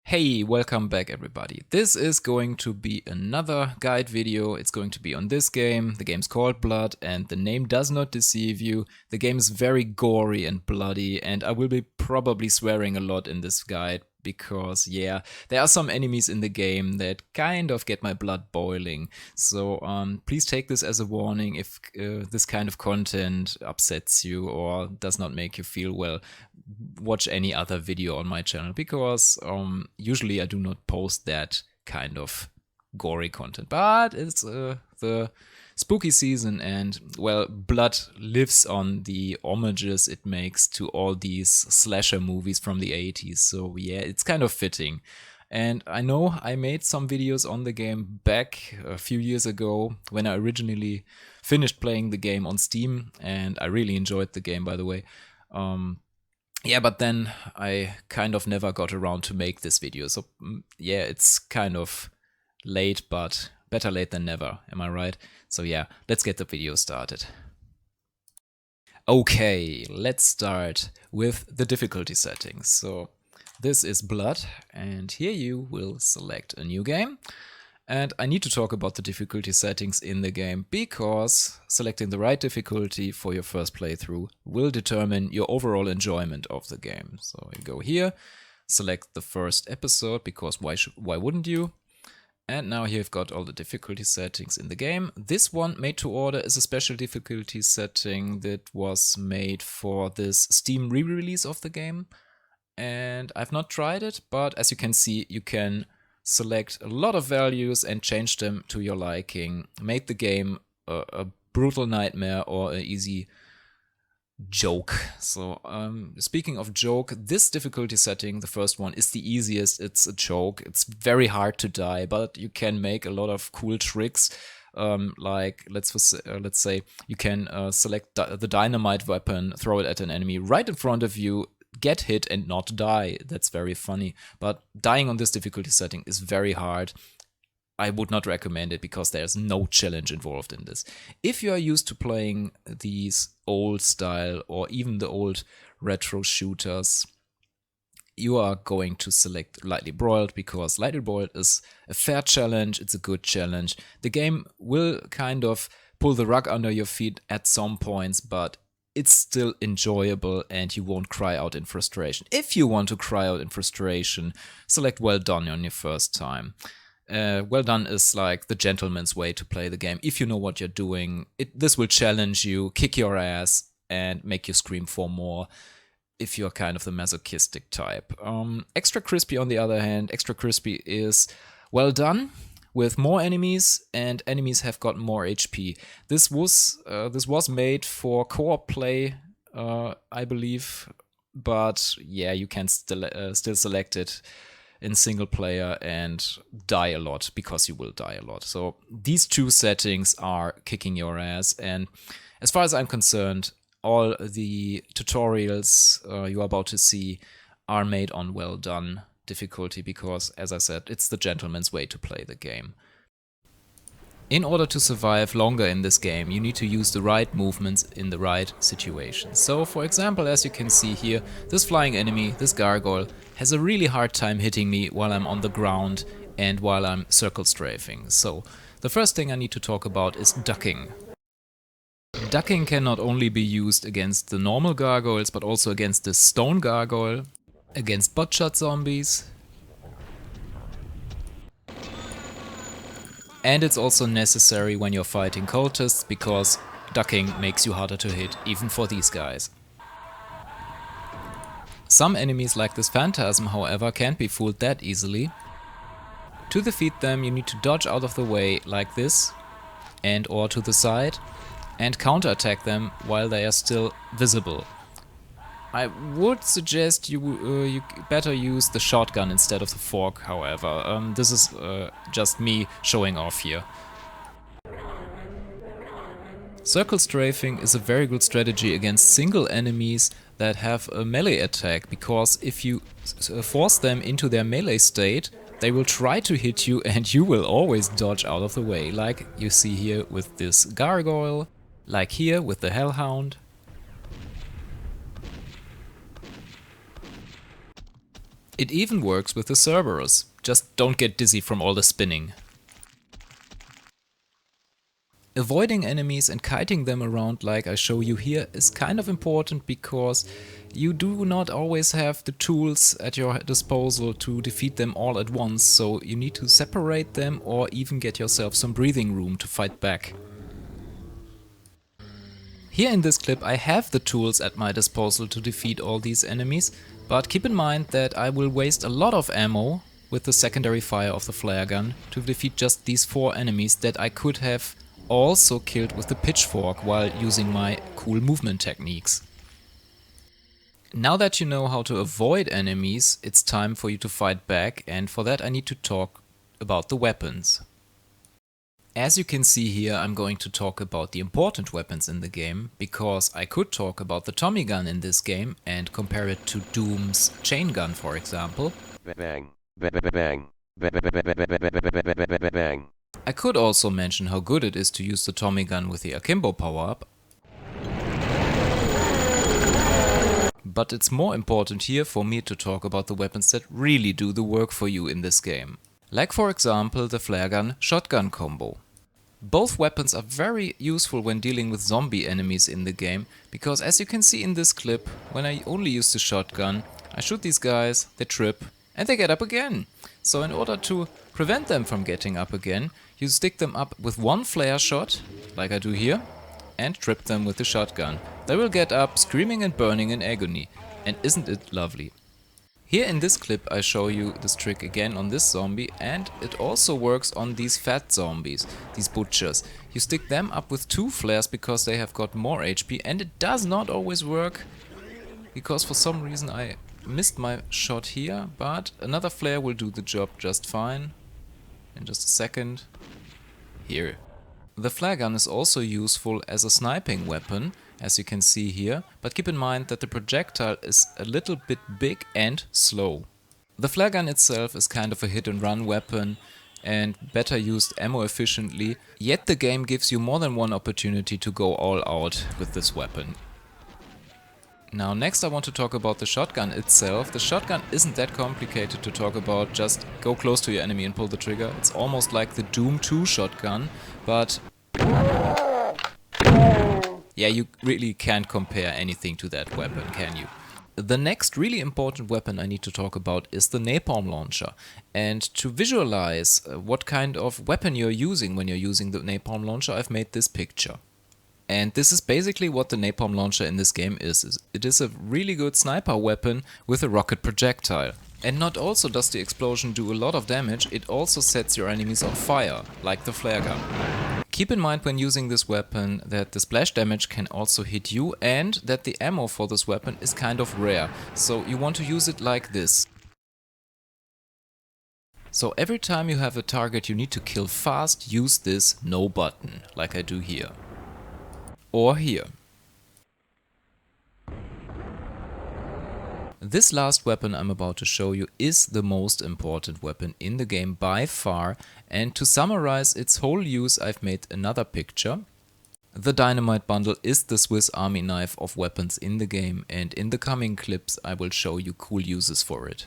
Hey, welcome back everybody. This is going to be another guide video. It's going to be on this game. The game's called Blood and the name does not deceive you. The game is very gory and bloody and I will be probably swearing a lot in this guide because yeah, there are some enemies in the game that kind of get my blood boiling. So please take this as a warning if this kind of content upsets you or does not make you feel well. Watch any other video on my channel because usually I do not post that kind of gory content. But it's the spooky season and, well, blood lives on the homages it makes to all these slasher movies from the 80s. So yeah, it's kind of fitting. And I know I made some videos on the game back a few years ago when I originally finished playing the game on Steam, and I really enjoyed the game, by the way. Yeah, but then I kind of never got around to make this video. So yeah, it's kind of late, but better late than never. Am I right? So yeah, let's get the video started. Okay, let's start with the difficulty settings. So this is Blood, and here you will select a new game. And I need to talk about the difficulty settings in the game because selecting the right difficulty for your first playthrough will determine your overall enjoyment of the game. So you go here, select the first episode because why wouldn't you? And now here you've got all the difficulty settings in the game. This one, made to order, is a special difficulty setting that was made for this Steam re-release of the game. And I've not tried it, but as you can see, you can select a lot of values and change them to your liking. Make the game a brutal nightmare or an easy joke. So speaking of joke, this difficulty setting, the first one, is the easiest. It's a joke. It's very hard to die, but you can make a lot of cool tricks. Like let's say you can select the dynamite weapon, throw it at an enemy right in front of you, get hit and not die. That's very funny. But dying on this difficulty setting is very hard. I would not recommend it because there's no challenge involved in this. If you are used to playing these old style or even the old retro shooters, you are going to select Lightly Broiled because Lightly Broiled is a fair challenge. It's a good challenge. The game will kind of pull the rug under your feet at some points, but it's still enjoyable and you won't cry out in frustration. If you want to cry out in frustration, select Well Done on your first time. Well Done is like the gentleman's way to play the game. If you know what you're doing, this will challenge you, kick your ass, and make you scream for more if you're kind of the masochistic type. Extra Crispy, on the other hand, Extra Crispy is Well Done with more enemies, and enemies have got more HP. This was made for co-op play, I believe, but yeah, you can still select it in single player and die a lot because you will die a lot. So these two settings are kicking your ass, and as far as I'm concerned, all the tutorials you are about to see are made on Well Done difficulty because, as I said, it's the gentleman's way to play the game. In order to survive longer in this game, you need to use the right movements in the right situations. So, for example, as you can see here, this flying enemy, this gargoyle, has a really hard time hitting me while I'm on the ground and while I'm circle strafing. So, the first thing I need to talk about is ducking. Ducking can not only be used against the normal gargoyles, but also against the stone gargoyle, against botshot zombies, and it's also necessary when you're fighting cultists because ducking makes you harder to hit, even for these guys. Some enemies like this phantasm, however, can't be fooled that easily. To defeat them, you need to dodge out of the way like this, and or to the side, and counterattack them while they are still visible. I would suggest you better use the shotgun instead of the fork, however. This is just me showing off here. Circle strafing is a very good strategy against single enemies that have a melee attack, because if you force them into their melee state, they will try to hit you and you will always dodge out of the way, like you see here with this gargoyle, like here with the hellhound. It even works with the Cerberus, just don't get dizzy from all the spinning. Avoiding enemies and kiting them around like I show you here is kind of important because you do not always have the tools at your disposal to defeat them all at once, so you need to separate them or even get yourself some breathing room to fight back. Here in this clip I have the tools at my disposal to defeat all these enemies, but keep in mind that I will waste a lot of ammo with the secondary fire of the Flaregun to defeat just these 4 enemies that I could have also killed with the pitchfork while using my cool movement techniques. Now that you know how to avoid enemies, it's time for you to fight back, and for that I need to talk about the weapons. As you can see here, I'm going to talk about the important weapons in the game, because I could talk about the Tommy gun in this game and compare it to Doom's chain gun, for example. Bang, bang, bang, bang. I could also mention how good it is to use the Tommy gun with the Akimbo power-up. But it's more important here for me to talk about the weapons that really do the work for you in this game. Like for example the Flaregun shotgun combo. Both weapons are very useful when dealing with zombie enemies in the game, because as you can see in this clip, when I only use the shotgun, I shoot these guys, they trip, and they get up again. So in order to prevent them from getting up again, you stick them up with one flare shot, like I do here, and trip them with the shotgun. They will get up screaming and burning in agony. And isn't it lovely? Here in this clip I show you this trick again on this zombie, and it also works on these fat zombies, these butchers. You stick them up with 2 flares because they have got more HP, and it does not always work because for some reason I missed my shot here, but another flare will do the job just fine. In just a second. Here. The flare gun is also useful as a sniping weapon, as you can see here, but keep in mind that the projectile is a little bit big and slow. The flare gun itself is kind of a hit and run weapon and better used ammo efficiently, yet the game gives you more than one opportunity to go all out with this weapon. Now next I want to talk about the shotgun itself. The shotgun isn't that complicated to talk about, just go close to your enemy and pull the trigger. It's almost like the Doom 2 shotgun, but yeah, you really can't compare anything to that weapon, can you? The next really important weapon I need to talk about is the Napalm Launcher. And to visualize what kind of weapon you're using when you're using the Napalm Launcher, I've made this picture. And this is basically what the Napalm Launcher in this game is. It is a really good sniper weapon with a rocket projectile. And not also does the explosion do a lot of damage, it also sets your enemies on fire, like the flare gun. Keep in mind when using this weapon that the splash damage can also hit you, and that the ammo for this weapon is kind of rare, so you want to use it like this. So every time you have a target you need to kill fast, use this no button, like I do here. Or here. This last weapon I'm about to show you is the most important weapon in the game by far, and to summarize its whole use I've made another picture. The Dynamite bundle is the Swiss Army knife of weapons in the game, and in the coming clips I will show you cool uses for it.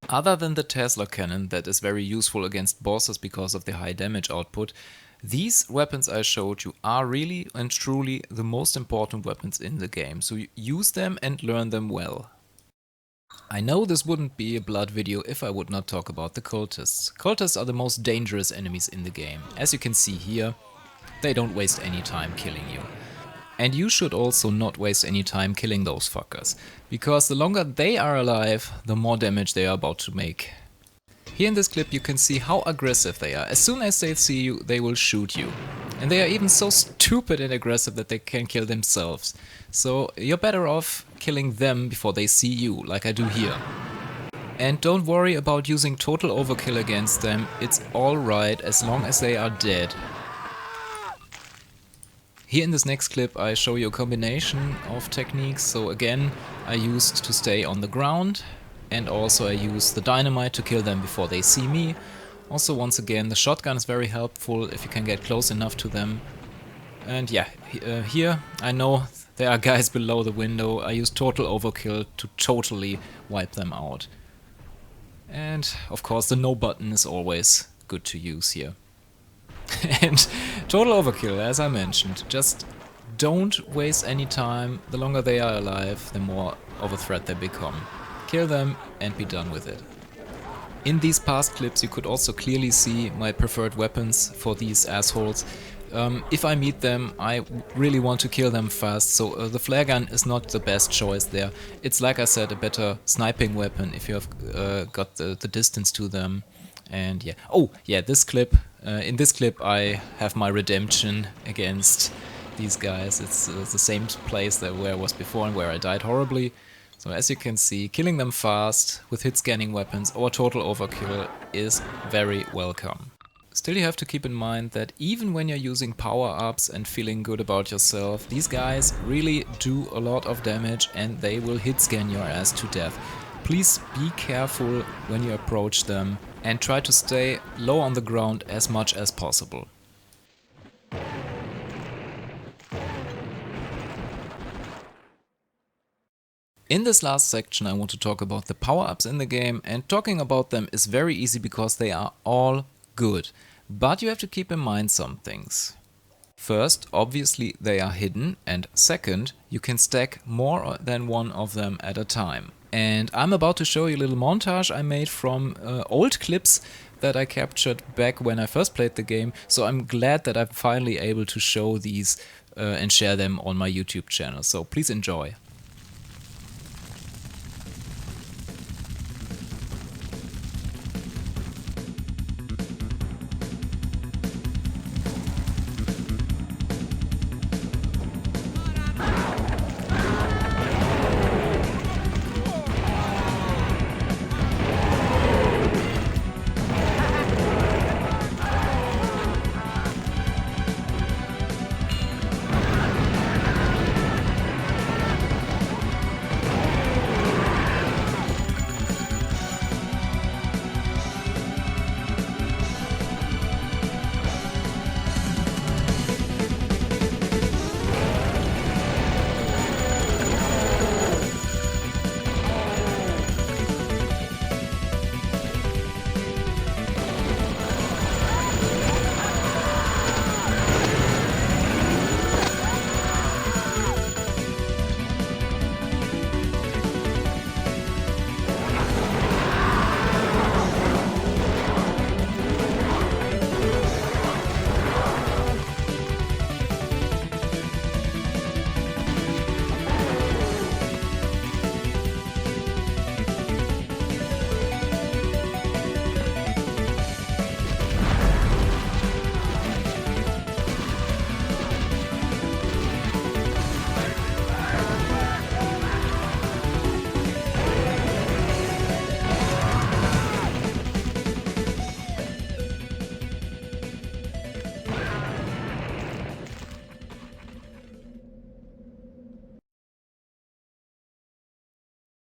Other than the Tesla cannon that is very useful against bosses because of the high damage output, these weapons I showed you are really and truly the most important weapons in the game, so use them and learn them well. I know this wouldn't be a blood video if I would not talk about the cultists. Cultists are the most dangerous enemies in the game. As you can see here, they don't waste any time killing you. And you should also not waste any time killing those fuckers, because the longer they are alive, the more damage they are about to make. Here in this clip you can see how aggressive they are. As soon as they see you, they will shoot you. And they are even so stupid and aggressive that they can kill themselves. So you're better off killing them before they see you, like I do here. And don't worry about using total overkill against them, it's alright as long as they are dead. Here in this next clip I show you a combination of techniques. So again, I used to stay on the ground, and also I use the dynamite to kill them before they see me. Also, once again, the shotgun is very helpful if you can get close enough to them. And yeah, here I know there are guys below the window. I use total overkill to totally wipe them out. And of course the no button is always good to use here. And total overkill, as I mentioned. Just don't waste any time. The longer they are alive, the more of a threat they become. Kill them and be done with it. In these past clips you could also clearly see my preferred weapons for these assholes. If I meet them, I really want to kill them fast, so the Flaregun is not the best choice there. It's, like I said, a better sniping weapon if you have got the distance to them. And yeah, oh yeah, this clip, in this clip I have my redemption against these guys. It's the same place where I was before and where I died horribly. So as you can see, killing them fast with hit scanning weapons or total overkill is very welcome. Still, you have to keep in mind that even when you're using power-ups and feeling good about yourself, these guys really do a lot of damage and they will hit scan your ass to death. Please be careful when you approach them and try to stay low on the ground as much as possible. In this last section I want to talk about the power-ups in the game, and talking about them is very easy because they are all good. But you have to keep in mind some things. First, obviously they are hidden, and second, you can stack more than one of them at a time. And I'm about to show you a little montage I made from old clips that I captured back when I first played the game, so I'm glad that I'm finally able to show these and share them on my YouTube channel, so please enjoy.